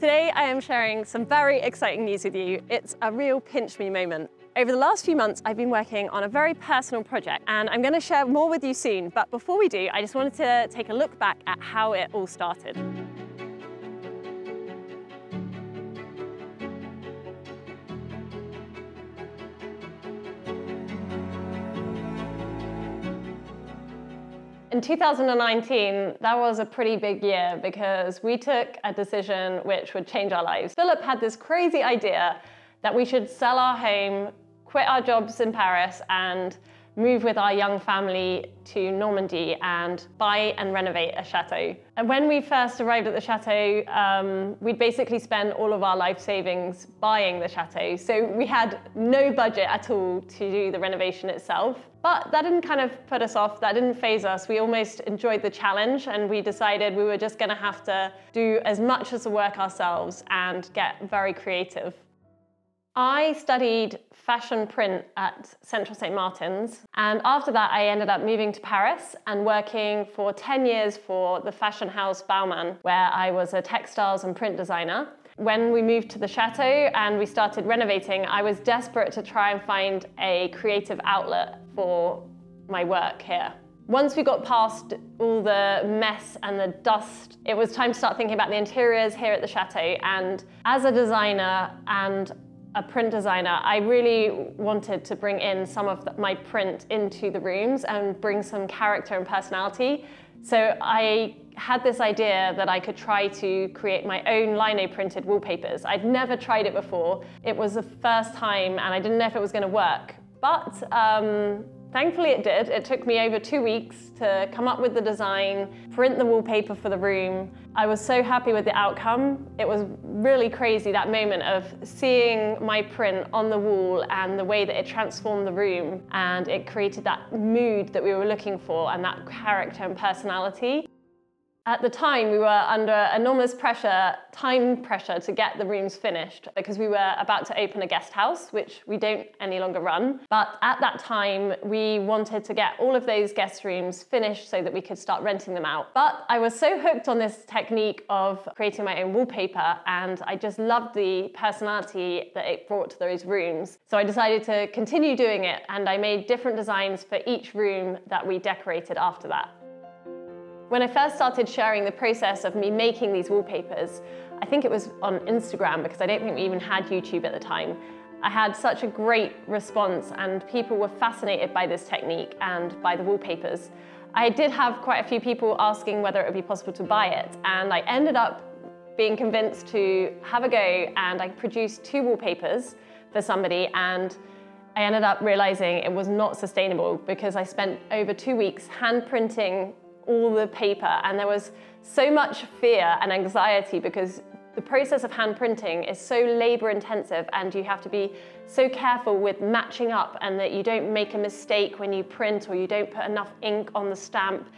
Today I am sharing some very exciting news with you. It's a real pinch me moment. Over the last few months, I've been working on a very personal project and I'm going to share more with you soon. But before we do, I just wanted to take a look back at how it all started. In 2019, that was a pretty big year because we took a decision which would change our lives. Philip had this crazy idea that we should sell our home, quit our jobs in Paris, and move with our young family to Normandy and buy and renovate a chateau. And when we first arrived at the chateau, we'd basically spend all of our life savings buying the chateau. So we had no budget at all to do the renovation itself. But that didn't kind of put us off, that didn't faze us. We almost enjoyed the challenge and we decided we were just gonna have to do as much as the work ourselves and get very creative. I studied fashion print at Central St. Martin's, and after that I ended up moving to Paris and working for 10 years for the fashion house Bauman, where I was a textiles and print designer. When we moved to the chateau and we started renovating, I was desperate to try and find a creative outlet for my work here. Once we got past all the mess and the dust, it was time to start thinking about the interiors here at the chateau. And as a designer and a print designer, I really wanted to bring in some of my print into the rooms and bring some character and personality. So I had this idea that I could try to create my own lino printed wallpapers. I'd never tried it before. It was the first time and I didn't know if it was going to work. But thankfully it did. It took me over 2 weeks to come up with the design, print the wallpaper for the room. I was so happy with the outcome. It was really crazy, that moment of seeing my print on the wall and the way that it transformed the room, and it created that mood that we were looking for and that character and personality. At the time, we were under enormous pressure, time pressure to get the rooms finished because we were about to open a guest house, which we don't any longer run. But at that time, we wanted to get all of those guest rooms finished so that we could start renting them out. But I was so hooked on this technique of creating my own wallpaper, and I just loved the personality that it brought to those rooms. So I decided to continue doing it, and I made different designs for each room that we decorated after that. When I first started sharing the process of me making these wallpapers, I think it was on Instagram because I don't think we even had YouTube at the time. I had such a great response and people were fascinated by this technique and by the wallpapers. I did have quite a few people asking whether it would be possible to buy it, and I ended up being convinced to have a go, and I produced 2 wallpapers for somebody, and I ended up realizing it was not sustainable because I spent over 2 weeks hand printing all the paper, and there was so much fear and anxiety because the process of hand printing is so labor intensive and you have to be so careful with matching up and that you don't make a mistake when you print or you don't put enough ink on the stamp.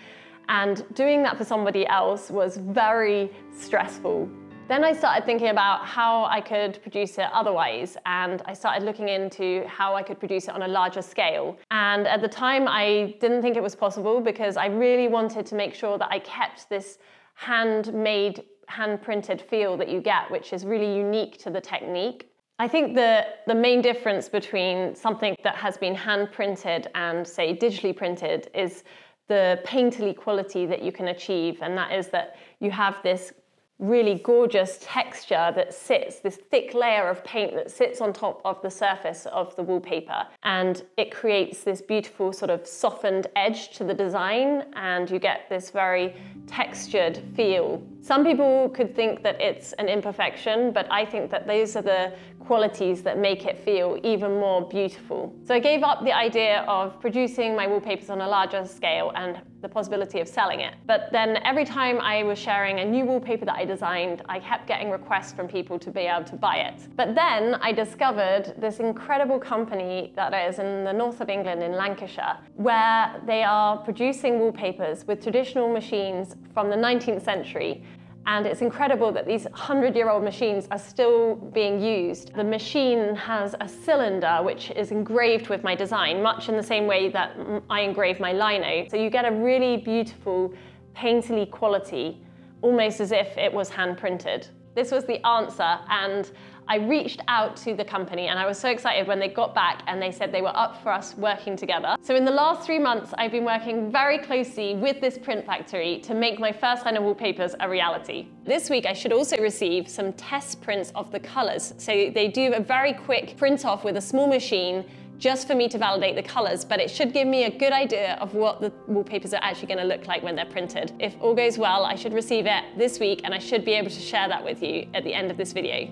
And doing that for somebody else was very stressful. Then I started thinking about how I could produce it otherwise, and I started looking into how I could produce it on a larger scale. And at the time, I didn't think it was possible because I really wanted to make sure that I kept this handmade, hand-printed feel that you get, which is really unique to the technique. I think the main difference between something that has been hand-printed and, say, digitally printed is the painterly quality that you can achieve, and that is that you have this really gorgeous texture that sits, this thick layer of paint that sits on top of the surface of the wallpaper, and it creates this beautiful sort of softened edge to the design, and you get this very textured feel. Some people could think that it's an imperfection, but I think that those are the qualities that make it feel even more beautiful. So I gave up the idea of producing my wallpapers on a larger scale and the possibility of selling it. But then every time I was sharing a new wallpaper that I designed, I kept getting requests from people to be able to buy it. But then I discovered this incredible company that is in the north of England in Lancashire, where they are producing wallpapers with traditional machines from the 19th century. And it's incredible that these 100-year-old machines are still being used. The machine has a cylinder which is engraved with my design, much in the same way that I engrave my lino. So you get a really beautiful painterly quality, almost as if it was hand printed. This was the answer, and I reached out to the company and I was so excited when they got back and they said they were up for us working together. So in the last 3 months, I've been working very closely with this print factory to make my first line of wallpapers a reality. This week, I should also receive some test prints of the colors. So they do a very quick print off with a small machine just for me to validate the colors, but it should give me a good idea of what the wallpapers are actually going to look like when they're printed. If all goes well, I should receive it this week and I should be able to share that with you at the end of this video.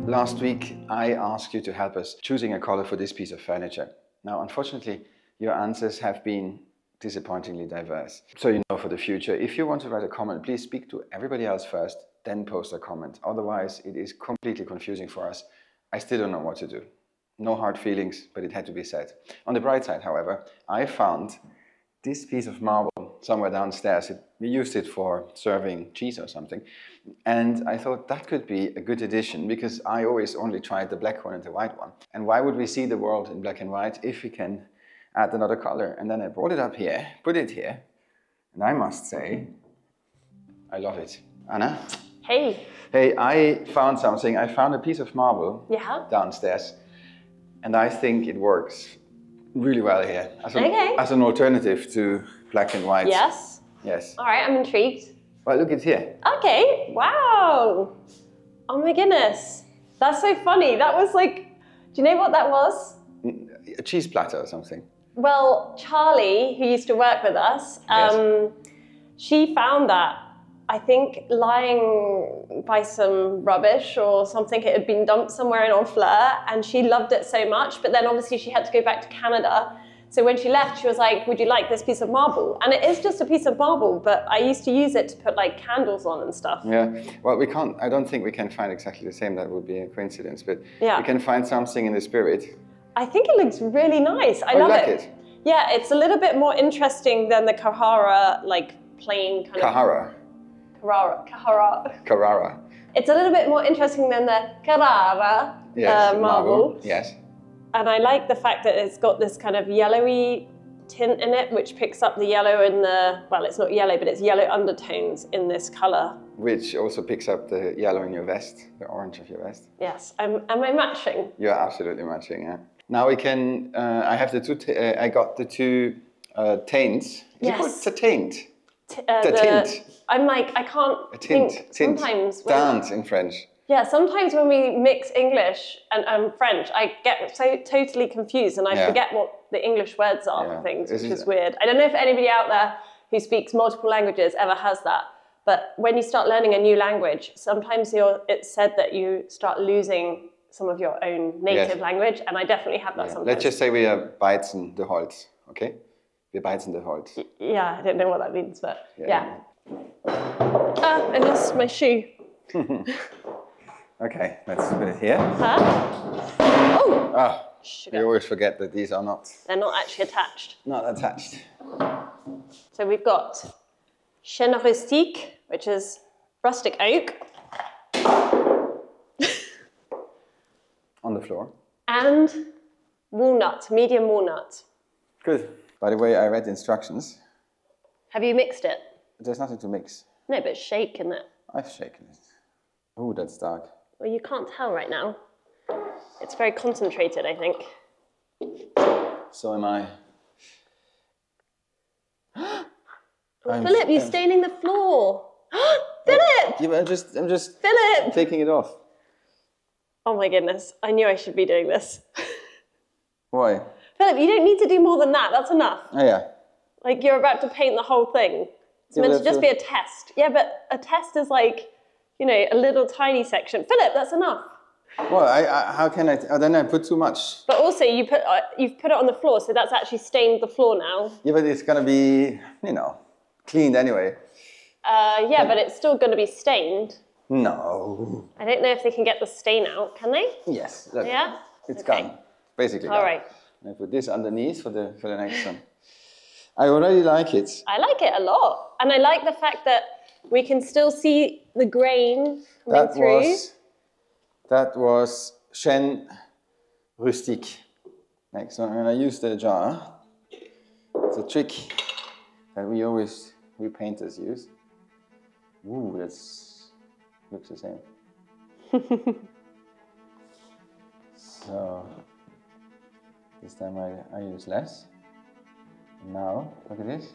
Last week, I asked you to help us choosing a color for this piece of furniture. Now, unfortunately, your answers have been disappointingly diverse. So you know for the future, if you want to write a comment, please speak to everybody else first, then post a comment. Otherwise, it is completely confusing for us. I still don't know what to do. No hard feelings, but it had to be said. On the bright side, however, I found this piece of marble somewhere downstairs. We used it for serving cheese or something. And I thought that could be a good addition because I always only tried the black one and the white one. And why would we see the world in black and white if we can add another color? And then I brought it up here, put it here, and I must say, I love it. Anna? Hey. Hey, I found something. I found a piece of marble downstairs. And I think it works really well here as an alternative to black and white. Yes? Yes. All right, I'm intrigued. Well, look, it's here. Okay, wow. Oh my goodness. That's so funny. That was like, do you know what that was? A cheese platter or something. Well, Charlie, who used to work with us, she found that, I think, lying by some rubbish or something. It had been dumped somewhere in Honfleur, and she loved it so much. But then obviously she had to go back to Canada. So when she left, she was like, would you like this piece of marble? And it is just a piece of marble, but I used to use it to put like candles on and stuff. Yeah, well, we can't, I don't think we can find exactly the same. That would be a coincidence, but we can find something in the spirit. I think it looks really nice. I love it. Yeah, it's a little bit more interesting than the Carrara, like plain kind of... Carrara. It's a little bit more interesting than the Carrara marble. Yes. And I like the fact that it's got this kind of yellowy tint in it, which picks up the yellow in the, well, it's not yellow, but it's yellow undertones in this color. Which also picks up the yellow in your vest, the orange of your vest. Yes. Am I matching? You're absolutely matching, yeah. Now we can, I have the two, I got the two taints. Yes. It's a taint. The tint. I'm like, I can't think sometimes. Dance in French. Yeah, sometimes when we mix English and French, I get so totally confused and I forget what the English words are for things, which is weird. I don't know if anybody out there who speaks multiple languages ever has that, but when you start learning a new language, sometimes it's said that you start losing some of your own native language, and I definitely have that sometimes. Let's just say we are beizen de Holz, okay? Wir beizen de Holz. Yeah, I don't know what that means, but yeah. Ah, I lost my shoe. Okay, let's put it here. Huh? Oh! Ah, you always forget that these are not... They're not actually attached. Not attached. So we've got chêne rustique, which is rustic oak. On the floor. And walnut, medium walnut. Good. By the way, I read the instructions. Have you mixed it? There's nothing to mix. No, but shake, isn't it? I've shaken it. Oh, that's dark. Well, you can't tell right now. It's very concentrated, I think. So am I. Philip, you're staining the floor. Philip! Yeah, I'm just Philip! taking it off. Oh my goodness, I knew I should be doing this. Why? Philip, you don't need to do more than that. That's enough. Oh, yeah. Like, you're about to paint the whole thing. It's meant to just be a test. Yeah, but a test is like, you know, a little tiny section. Philip, that's enough. Well, how can I? Oh, then I put too much. But also, you've put it on the floor, so that's actually stained the floor now. Yeah, but it's gonna be, you know, cleaned anyway. Yeah, but it's still gonna be stained. No. I don't know if they can get the stain out. Can they? Yes. Look, yeah. It's gone. Basically. All right. I put this underneath for the next one. I already like it. I like it a lot, and I like the fact that we can still see the grain coming through. That was chêne rustique. Next one, I'm going to use the jar. It's a trick that we painters use. Ooh, that's looks the same. So this time I use less. Now look at this.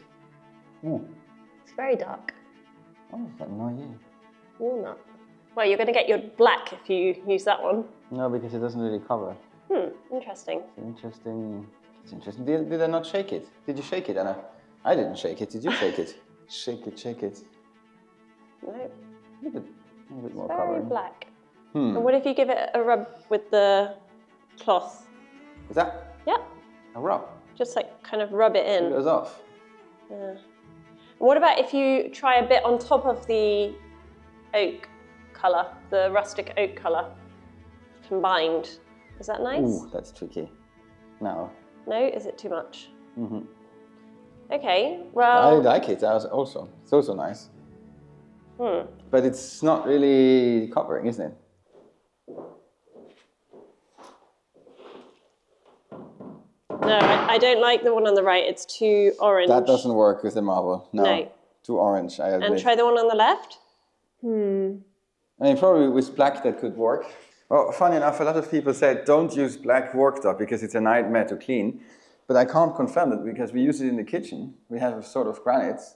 Ooh. It's very dark. Oh, it's like noyer. Walnut. Well, you're going to get your black if you use that one. No, because it doesn't really cover. Interesting. It's interesting. It's interesting. Did I not shake it? Did you shake it, Anna? I didn't shake it. Did you shake it? Shake it, shake it. No. A little bit more Very covering. black. And what if you give it a rub with the cloth? Is that? Yeah. A rub? Just like kind of rub it in. It goes off. Yeah. What about if you try a bit on top of the oak colour, the rustic oak colour, combined? Is that nice? Ooh, that's tricky. No. No? Is it too much? Okay, well... I like it also. It's also nice. But it's not really covering, isn't it? No, I don't like the one on the right. It's too orange. That doesn't work with the marble. No. Too orange, I agree. And try the one on the left? I mean, probably with black that could work. Well, funny enough, a lot of people said don't use black worktop because it's a nightmare to clean. But I can't confirm it because we use it in the kitchen. We have a sort of granites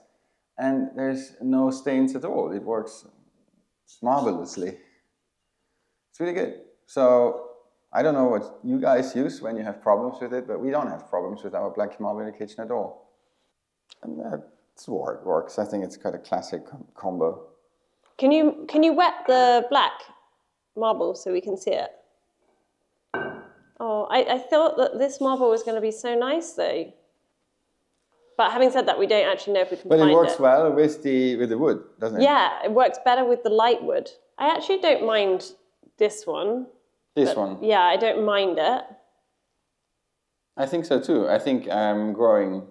and there's no stains at all. It works marvelously. It's really good. So I don't know what you guys use when you have problems with it, but we don't have problems with our black marble in the kitchen at all. And it works. I think it's quite a classic combo. Can you wet the black marble so we can see it? Oh, I thought that this marble was going to be so nice though. But having said that, we don't actually know if we can find it. But it works well with the wood, doesn't it? Yeah, it works better with the light wood. I actually don't mind this one. This one? Yeah, I don't mind it. I think so too. I think I'm growing.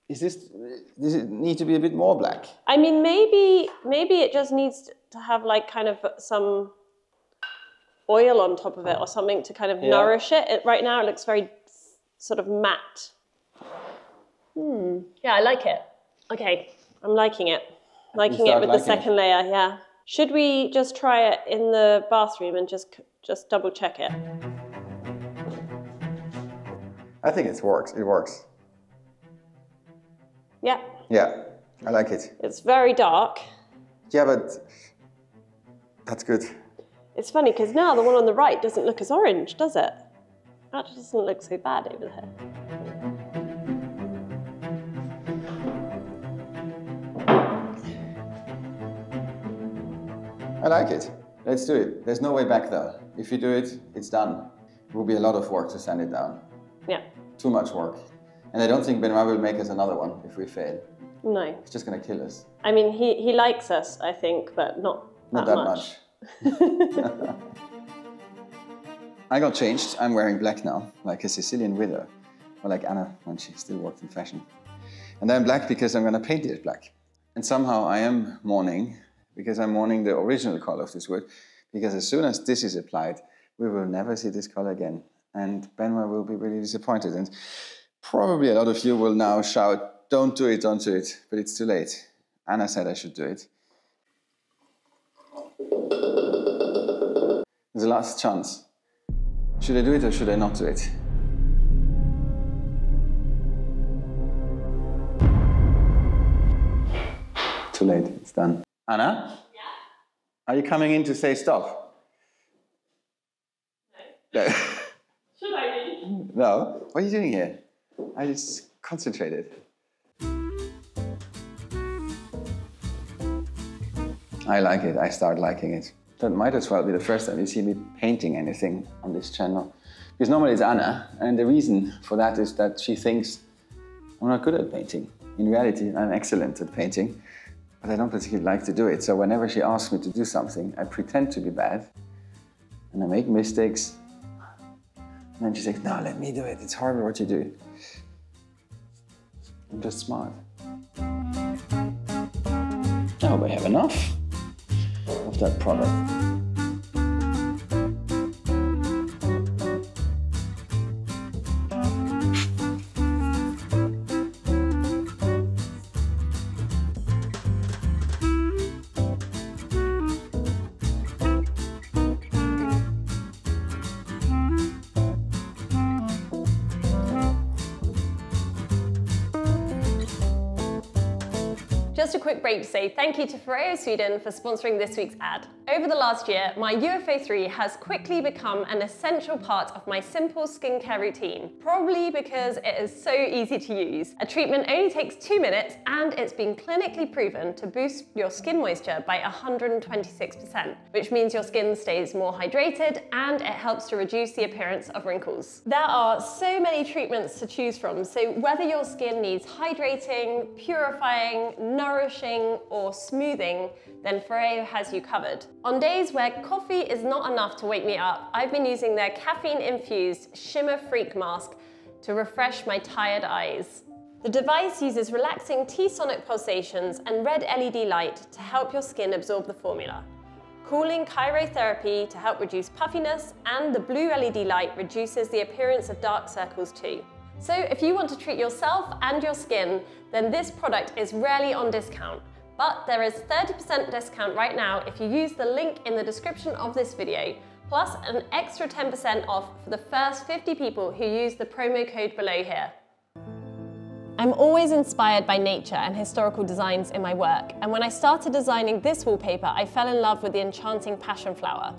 Does it need to be a bit more black? I mean, maybe it just needs to have like kind of some oil on top of it or something to kind of nourish it. Right now it looks very sort of matte. Yeah, I like it. Okay, I'm liking it. Liking it with the second layer, yeah. Should we just try it in the bathroom and just double check it? I think it works. It works. Yeah. Yeah, I like it. It's very dark. Yeah, but that's good. It's funny because now the one on the right doesn't look as orange, does it? That doesn't look so bad over there. I like it. Let's do it. There's no way back though. If you do it, it's done. It will be a lot of work to sand it down. Yeah. Too much work. And I don't think Benoit will make us another one if we fail. No. It's just going to kill us. I mean, he likes us, I think, but not that much. I got changed. I'm wearing black now, like a Sicilian widow. Or like Anna when she still worked in fashion. And I'm black because I'm going to paint it black. And somehow I am mourning, because I'm mourning the original color of this wood. Because as soon as this is applied, we will never see this color again. And Benoit will be really disappointed. And probably a lot of you will now shout, don't do it, don't do it. But it's too late. Anna said I should do it. It's the last chance. Should I do it or should I not do it? Too late, it's done. Anna? Yeah? Are you coming in to say stop? No. Should I be? No. What are you doing here? I just concentrated. I like it. I start liking it. That might as well be the first time you see me painting anything on this channel. Because normally it's Anna, and the reason for that is that she thinks I'm not good at painting. In reality, I'm excellent at painting, but I don't particularly like to do it. So whenever she asks me to do something, I pretend to be bad, and I make mistakes. And then she says, no, let me do it. It's horrible what you do. I'm just smart. I hope I have enough of that product. Just a quick break to say thank you to Chateau Sweden for sponsoring this week's ad. Over the last year, my UFO 3 has quickly become an essential part of my simple skincare routine, probably because it is so easy to use. A treatment only takes 2 minutes and it's been clinically proven to boost your skin moisture by 126%, which means your skin stays more hydrated and it helps to reduce the appearance of wrinkles. There are so many treatments to choose from, so whether your skin needs hydrating, purifying, nourishing or smoothing, then Chateau has you covered. On days where coffee is not enough to wake me up, I've been using their caffeine-infused Shimmer Freak Mask to refresh my tired eyes. The device uses relaxing T-sonic pulsations and red LED light to help your skin absorb the formula. Cooling cryotherapy to help reduce puffiness, and the blue LED light reduces the appearance of dark circles too. So if you want to treat yourself and your skin, then this product is rarely on discount. But there is 30% discount right now if you use the link in the description of this video, plus an extra 10% off for the first 50 people who use the promo code below here. I'm always inspired by nature and historical designs in my work, and when I started designing this wallpaper, I fell in love with the enchanting passion flower.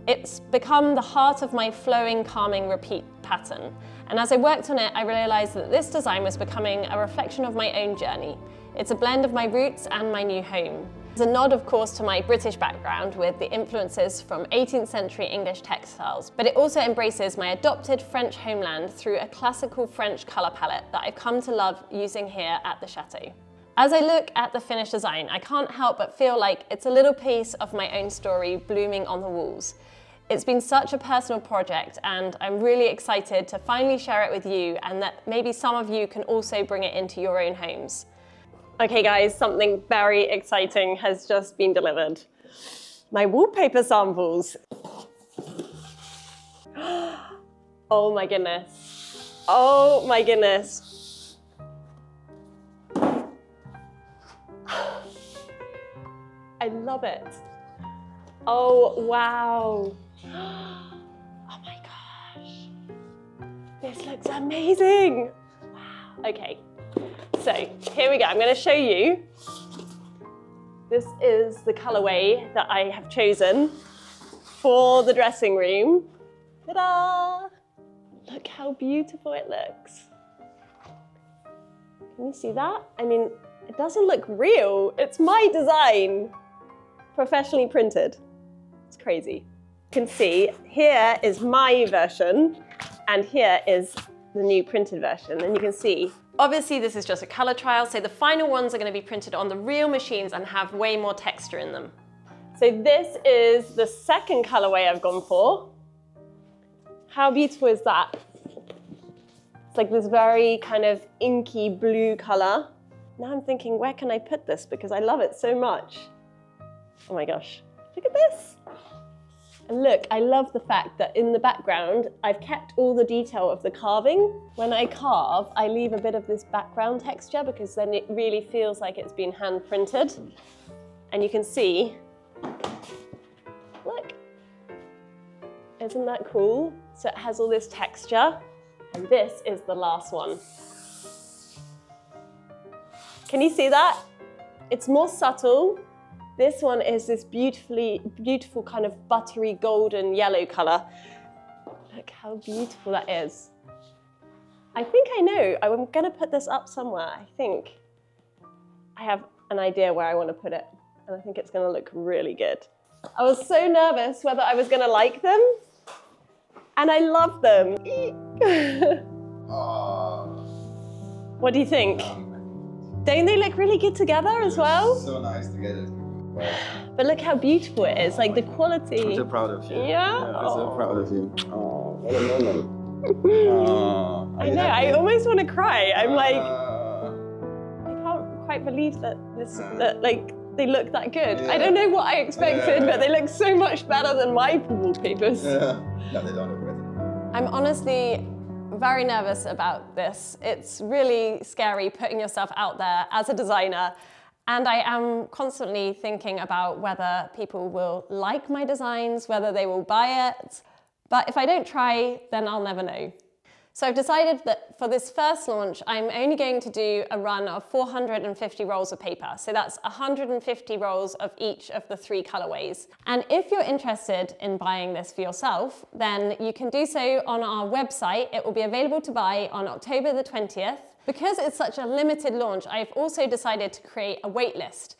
It's become the heart of my flowing, calming repeat pattern. And as I worked on it, I realized that this design was becoming a reflection of my own journey. It's a blend of my roots and my new home. It's a nod, of course, to my British background with the influences from 18th century English textiles, but it also embraces my adopted French homeland through a classical French color palette that I've come to love using here at the Chateau. As I look at the finished design, I can't help but feel like it's a little piece of my own story blooming on the walls. It's been such a personal project and I'm really excited to finally share it with you, and that maybe some of you can also bring it into your own homes. Okay guys, something very exciting has just been delivered. My wallpaper samples. Oh my goodness. Oh my goodness. I love it. Oh wow. Oh my gosh, this looks amazing. Wow. Okay, so here we go. I'm going to show you. This is the colorway that I have chosen for the dressing room. Ta-da! Look how beautiful it looks. Can you see that? I mean, it doesn't look real. It's my design, professionally printed. It's crazy. You can see here is my version and here is the new printed version, and you can see obviously this is just a color trial, so the final ones are going to be printed on the real machines and have way more texture in them. So this is the second colorway I've gone for. How beautiful is that? It's like this very kind of inky blue color. Now I'm thinking, where can I put this, because I love it so much. Oh my gosh, look at this. And look, I love the fact that in the background, I've kept all the detail of the carving. When I carve, I leave a bit of this background texture because then it really feels like it's been hand printed. And you can see, look, isn't that cool? So it has all this texture, and this is the last one. Can you see that? It's more subtle. This one is this beautiful kind of buttery golden yellow color. Look how beautiful that is. I think I know, I'm gonna put this up somewhere. I think I have an idea where I want to put it, and I think it's gonna look really good. I was so nervous whether I was gonna like them, and I love them. What do you think? Don't they look really good together as well? So nice together. But look how beautiful it is, like the quality. I'm so proud of you. Yeah? I'm so proud of you. Oh, what a moment. I know, I almost want to cry. I'm like, I can't quite believe that like, they look that good. Yeah. I don't know what I expected, but they look so much better than my wallpapers. Yeah. No, they don't look better. I'm honestly very nervous about this. It's really scary putting yourself out there as a designer. And I am constantly thinking about whether people will like my designs, whether they will buy it. But if I don't try, then I'll never know. So I've decided that for this first launch, I'm only going to do a run of 450 rolls of paper. So that's 150 rolls of each of the 3 colorways. And if you're interested in buying this for yourself, then you can do so on our website. It will be available to buy on October the 20th. Because it's such a limited launch, I've also decided to create a wait list.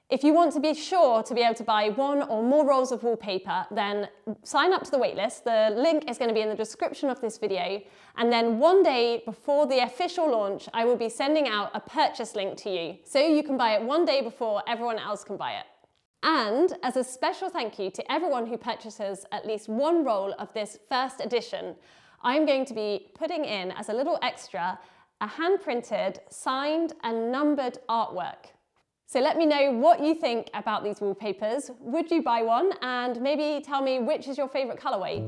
If you want to be sure to be able to buy 1 or more rolls of wallpaper, then sign up to the waitlist. The link is going to be in the description of this video. And then one day before the official launch, I will be sending out a purchase link to you, so you can buy it one day before everyone else can buy it. And as a special thank you to everyone who purchases at least 1 roll of this first edition, I'm going to be putting in as a little extra a hand-printed, signed and numbered artwork. So let me know what you think about these wallpapers. Would you buy one? And maybe tell me which is your favorite colorway.